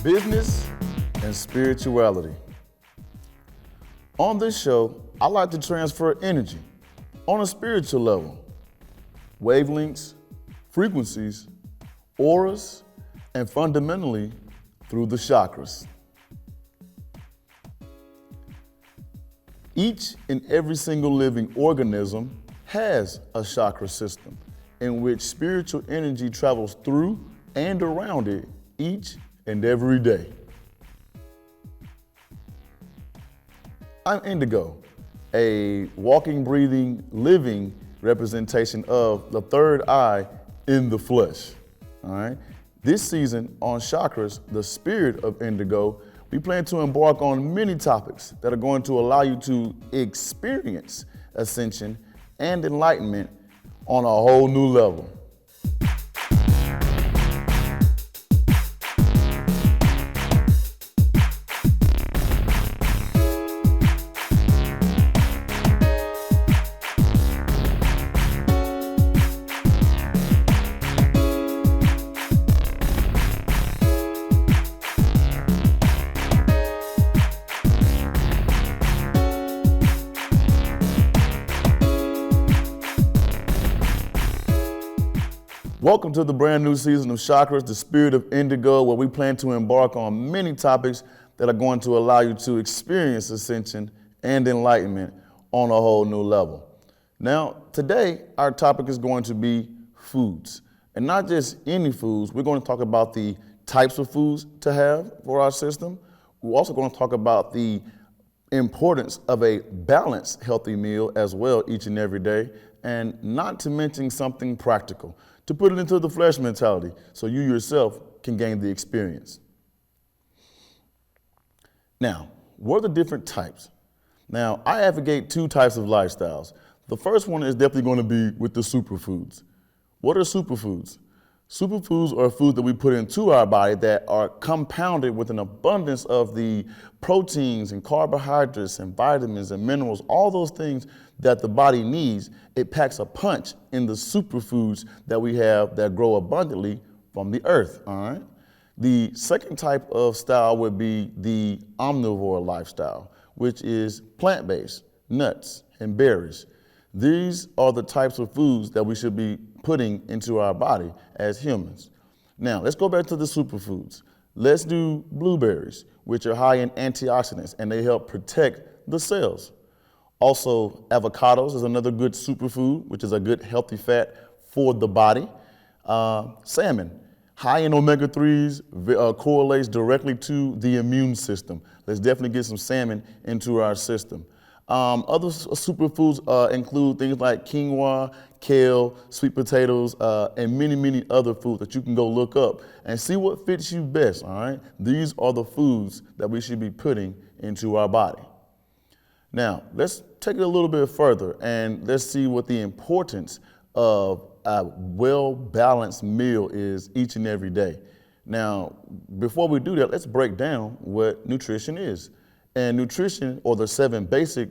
business, and spirituality. On this show, I like to transfer energy on a spiritual level, wavelengths, frequencies, auras, and fundamentally through the chakras. Each and every single living organism has a chakra system in which spiritual energy travels through and around it each and every day. I'm Indigo, a walking, breathing, living representation of the third eye in the flesh. All right. This season on Chakras, the spirit of Indigo, we plan to embark on many topics that are going to allow you to experience ascension and enlightenment on a whole new level. Welcome to the brand new season of Chakras, the spirit of Indigo, where we plan to embark on many topics that are going to allow you to experience ascension and enlightenment on a whole new level. Now, today, our topic is going to be foods. And not just any foods, we're going to talk about the types of foods to have for our system. We're also going to talk about the importance of a balanced, healthy meal as well each and every day, and not to mention something practical, to put it into the flesh mentality so you yourself can gain the experience. Now, what are the different types? Now, I advocate two types of lifestyles. The first one is definitely going to be with the superfoods. What are superfoods? Superfoods are foods that we put into our body that are compounded with an abundance of the proteins and carbohydrates and vitamins and minerals, all those things that the body needs. It packs a punch in the superfoods that we have that grow abundantly from the earth, all right? The second type of style would be the omnivore lifestyle, which is plant-based, nuts and berries. These are the types of foods that we should be putting into our body as humans. Now, let's go back to the superfoods. Let's do blueberries, which are high in antioxidants, and they help protect the cells. Also, avocados is another good superfood, which is a good healthy fat for the body. Salmon, high in omega-3s, correlates directly to the immune system. Let's definitely get some salmon into our system. Other superfoods include things like quinoa, kale, sweet potatoes, and many, many other foods that you can go look up and see what fits you best, all right? These are the foods that we should be putting into our body. Now, let's take it a little bit further and let's see what the importance of a well-balanced meal is each and every day. Now, before we do that, let's break down what nutrition is. And nutrition, or the 7 basic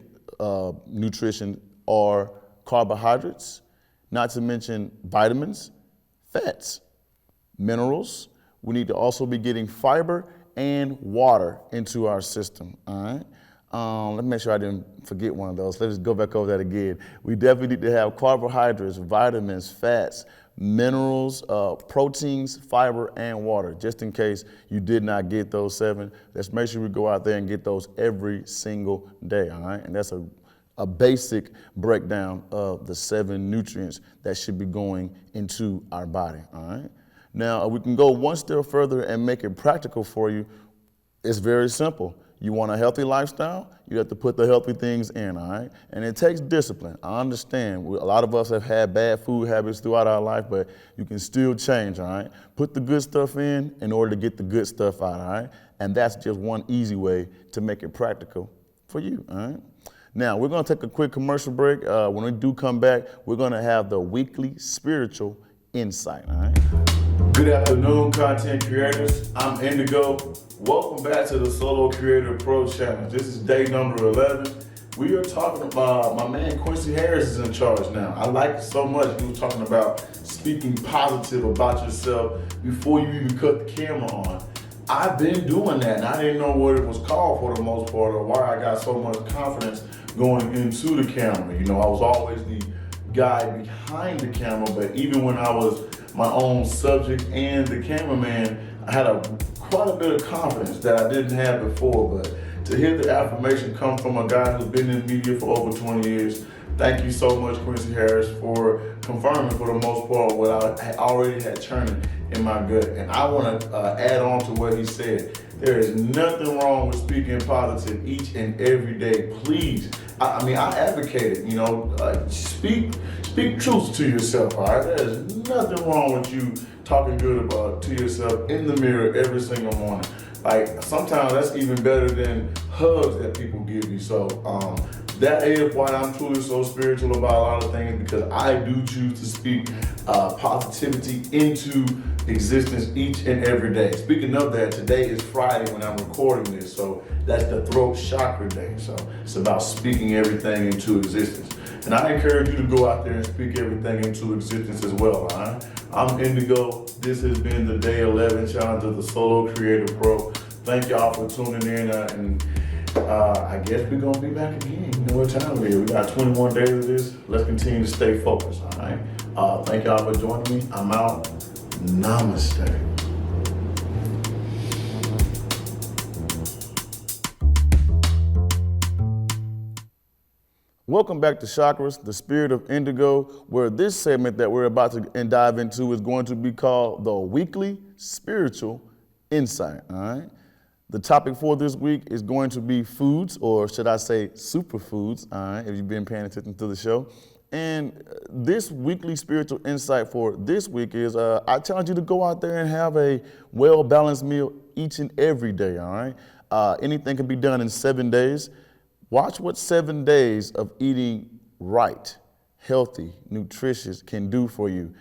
nutrition, are carbohydrates, not to mention vitamins, fats, minerals. We need to also be getting fiber and water into our system, all right? Let me make sure I didn't forget one of those. Let's go back over that again. We definitely need to have carbohydrates, vitamins, fats, minerals, proteins, fiber, and water. Just in case you did not get those 7, let's make sure we go out there and get those every single day, all right? And that's a basic breakdown of the 7 nutrients that should be going into our body, all right? Now, we can go one step further and make it practical for you. It's very simple. You want a healthy lifestyle, you have to put the healthy things in, all right? And it takes discipline. I understand. A lot of us have had bad food habits throughout our life, but you can still change, all right? Put the good stuff in order to get the good stuff out, all right? And that's just one easy way to make it practical for you, all right? Now, we're going to take a quick commercial break. When we do come back, we're going to have the weekly spiritual insight, all right? Good afternoon, content creators. I'm Indigo. Welcome back to the Solo Creator Pro Challenge. This is day number 11. We are talking about, my man Quincy Harris is in charge now. I like it so much. He was talking about speaking positive about yourself before you even cut the camera on. I've been doing that, and I didn't know what it was called for the most part, or why I got so much confidence going into the camera. You know, I was always the guy behind the camera, but even when I was my own subject and the cameraman, I had quite a bit of confidence that I didn't have before. But to hear the affirmation come from a guy who's been in media for over 20 years, thank you so much, Quincy Harris, for confirming for the most part what I already had churning in my gut. And I want to add on to what he said. There is nothing wrong with speaking positive each and every day. Please, I mean, I advocate it. You know, speak truth to yourself. All right, there's nothing wrong with you talking good about to yourself in the mirror every single morning. Like sometimes that's even better than hugs that people give you. So that is why I'm truly so spiritual about a lot of things, because I do choose to speak positivity into existence each and every day. Speaking of that, today is Friday when I'm recording this, so that's the throat chakra day. So it's about speaking everything into existence. And I encourage you to go out there and speak everything into existence as well. All right? I'm Indigo. This has been the Day 11 Challenge of the Solo Creator Pro. Thank y'all for tuning in, and I guess we're gonna be back again. You know what time it is. We got 21 days of this. Let's continue to stay focused, all right? Thank y'all for joining me. I'm out. Namaste. Welcome back to Chakras, the Spirit of Indigo, where this segment that we're about to dive into is going to be called the Weekly Spiritual Insight, all right? The topic for this week is going to be foods, or should I say superfoods, all right, if you've been paying attention to the show. And this weekly spiritual insight for this week is I challenge you to go out there and have a well-balanced meal each and every day, all right? Anything can be done in 7 days. Watch what 7 days of eating right, healthy, nutritious can do for you.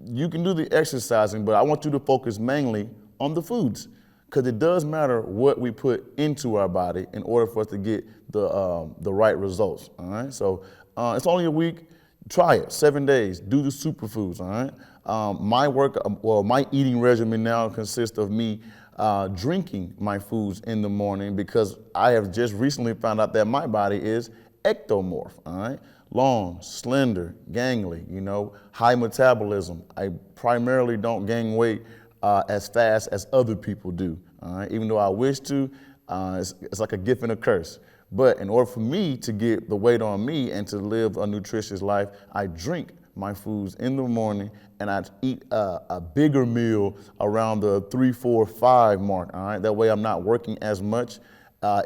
You can do the exercising, but I want you to focus mainly on the foods, because it does matter what we put into our body in order for us to get the right results, all right? So it's only a week. Try it, 7 days. Do the superfoods, all right? My eating regimen now consists of me drinking my foods in the morning, because I have just recently found out that my body is ectomorph, all right? Long, slender, gangly, you know, high metabolism. I primarily don't gain weight as fast as other people do, all right? Even though I wish to, it's like a gift and a curse. But in order for me to get the weight on me and to live a nutritious life, I drink my foods in the morning, and I eat a bigger meal around the 3, 4, 5 mark, all right? That way I'm not working as much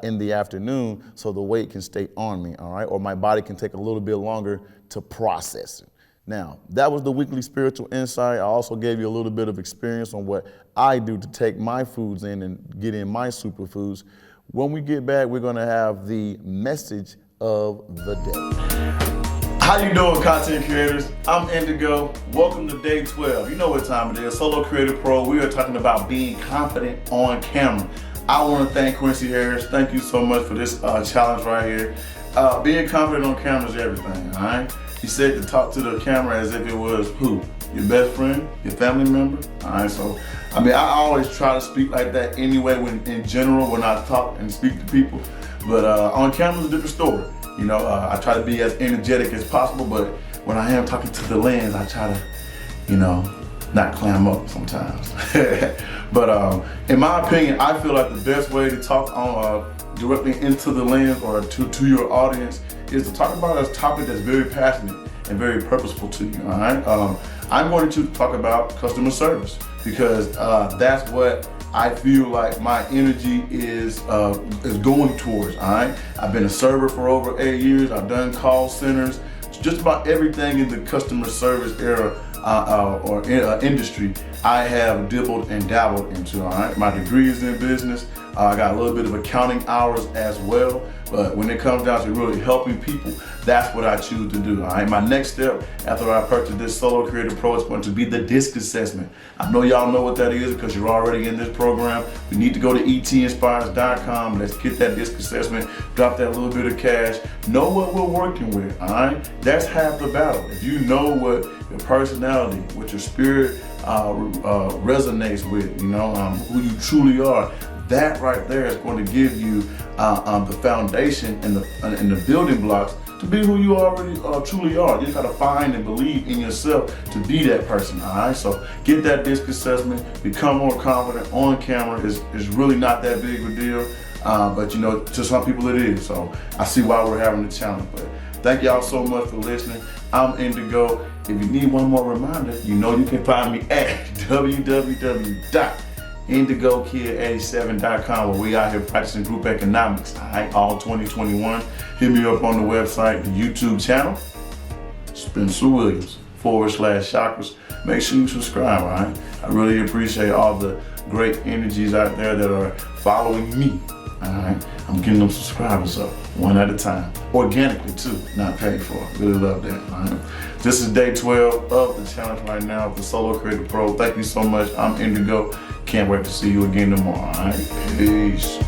in the afternoon, so the weight can stay on me, all right? Or my body can take a little bit longer to process it. Now, that was the weekly spiritual insight. I also gave you a little bit of experience on what I do to take my foods in and get in my superfoods. When we get back, we're gonna have the message of the day. How you doing, content creators? I'm Indigo. Welcome to day 12. You know what time it is. Solo Creator Pro. We are talking about being confident on camera. I want to thank Quincy Harris. Thank you so much for this challenge right here. Being confident on camera is everything, all right? He said to talk to the camera as if it was who? Your best friend? Your family member? All right, so, I mean, I always try to speak like that anyway in general when I talk and speak to people. But on camera is a different story. You know, I try to be as energetic as possible, but when I am talking to the lens, I try to, you know, not clam up sometimes. But in my opinion, I feel like the best way to talk on directly into the lens or to your audience is to talk about a topic that's very passionate and very purposeful to you, all right? I'm going to talk about customer service, because that's what I feel like my energy is going towards, all right? I've been a server for over 8 years. I've done call centers, just about everything in the customer service era or industry, I have dibbled and dabbled into, all right? My degree is in business. I got a little bit of accounting hours as well, but when it comes down to really helping people, that's what I choose to do, all right? My next step after I purchase this Solo Creator Pro is going to be the DISC assessment. I know y'all know what that is because you're already in this program. You need to go to etinspires.com. Let's get that DISC assessment, drop that little bit of cash, know what we're working with, all right? That's half the battle. If you know what your personality, what your spirit resonates with, who you truly are. That right there is going to give you the foundation and the building blocks to be who you already truly are. You just gotta find and believe in yourself to be that person, all right? So get that DISC assessment, become more confident on camera is really not that big of a deal, but to some people it is. So I see why we're having the challenge. But thank y'all so much for listening. I'm Indigo. If you need one more reminder, you can find me at www.indigokid87.com, where we out here practicing group economics, all right, all 2021. Hit me up on the website, the YouTube channel, Spencer Williams /Chakras. Make sure you subscribe, all right? I really appreciate all the great energies out there that are following me, all right? I'm getting them subscribers up one at a time, organically too, not paid for. Really love that, all right? This is day 12 of the challenge right now of the Solo Creator Pro. Thank you so much. I'm Indigo. Can't wait to see you again tomorrow, all right? Peace.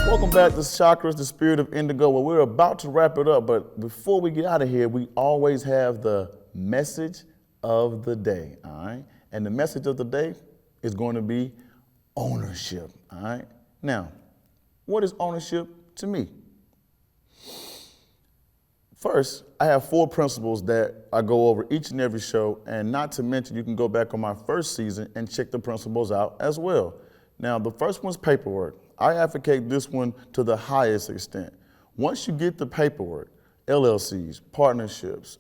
Welcome back to Chakras, the Spirit of Indigo. Well, we're about to wrap it up, but before we get out of here, we always have the message of the day, all right? And the message of the day is going to be ownership, all right? Now, what is ownership to me? First, I have 4 principles that I go over each and every show, and not to mention you can go back on my first season and check the principles out as well. Now, the first one's paperwork. I advocate this one to the highest extent. Once you get the paperwork, LLCs, partnerships,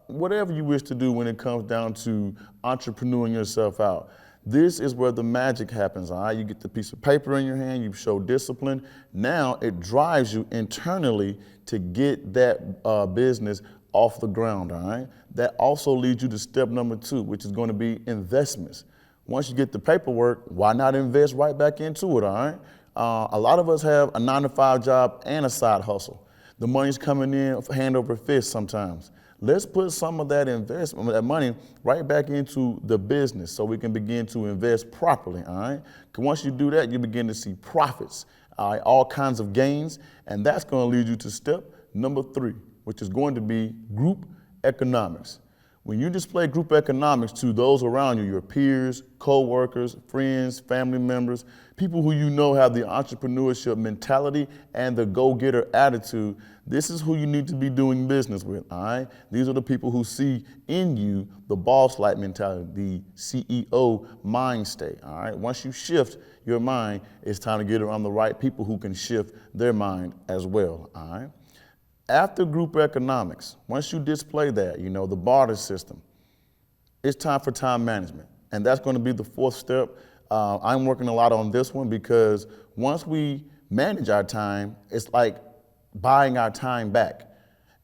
whatever you wish to do when it comes down to entrepreneuring yourself out, this is where the magic happens, all right? You get the piece of paper in your hand, you show discipline. Now it drives you internally to get that business off the ground, all right? That also leads you to step number 2, which is going to be investments. Once you get the paperwork, why not invest right back into it, all right? A lot of us have a 9-to-5 job and a side hustle. The money's coming in hand over fist sometimes. Let's put some of that investment, that money, right back into the business so we can begin to invest properly, all right? Because once you do that, you begin to see profits, all kinds of gains, and that's going to lead you to step number 3, which is going to be group economics. When you display group economics to those around you, your peers, co-workers, friends, family members, people who have the entrepreneurship mentality and the go-getter attitude, this is who you need to be doing business with, all right? These are the people who see in you the boss-like mentality, the CEO mind state, all right? Once you shift your mind, it's time to get around the right people who can shift their mind as well, all right? After group economics, once you display that, the barter system, it's time for time management. And that's going to be the 4th step. I'm working a lot on this one because once we manage our time, it's like buying our time back.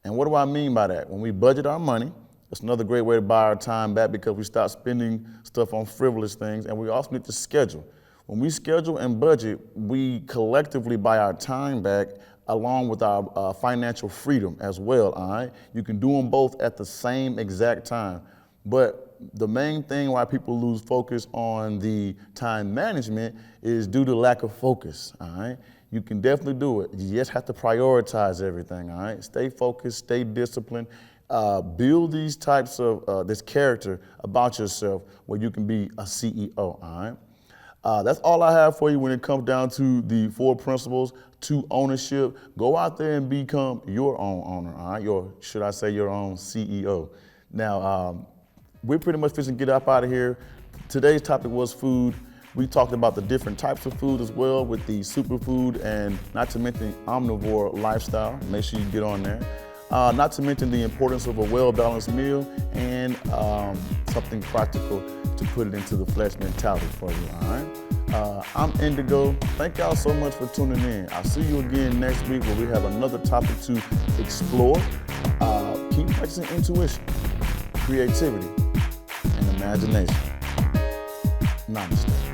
And what do I mean by that? When we budget our money, it's another great way to buy our time back because we stop spending stuff on frivolous things, and we also need to schedule. When we schedule and budget, we collectively buy our time back along with our financial freedom as well, all right? You can do them both at the same exact time. But the main thing why people lose focus on the time management is due to lack of focus, all right? You can definitely do it. You just have to prioritize everything, all right? Stay focused, stay disciplined, build these types of, this character about yourself where you can be a CEO, all right? That's all I have for you when it comes down to the 4 principles to ownership. Go out there and become your own owner, all right? Should I say your own CEO. Now, we're pretty much fixing to get up out of here. Today's topic was food. We talked about the different types of food as well with the superfood and not to mention omnivore lifestyle. Make sure you get on there. Not to mention the importance of a well-balanced meal and something practical to put it into the flesh mentality for you, all right? I'm Indigo. Thank y'all so much for tuning in. I'll see you again next week where we have another topic to explore. Keep practicing intuition, creativity, and imagination. Namaste.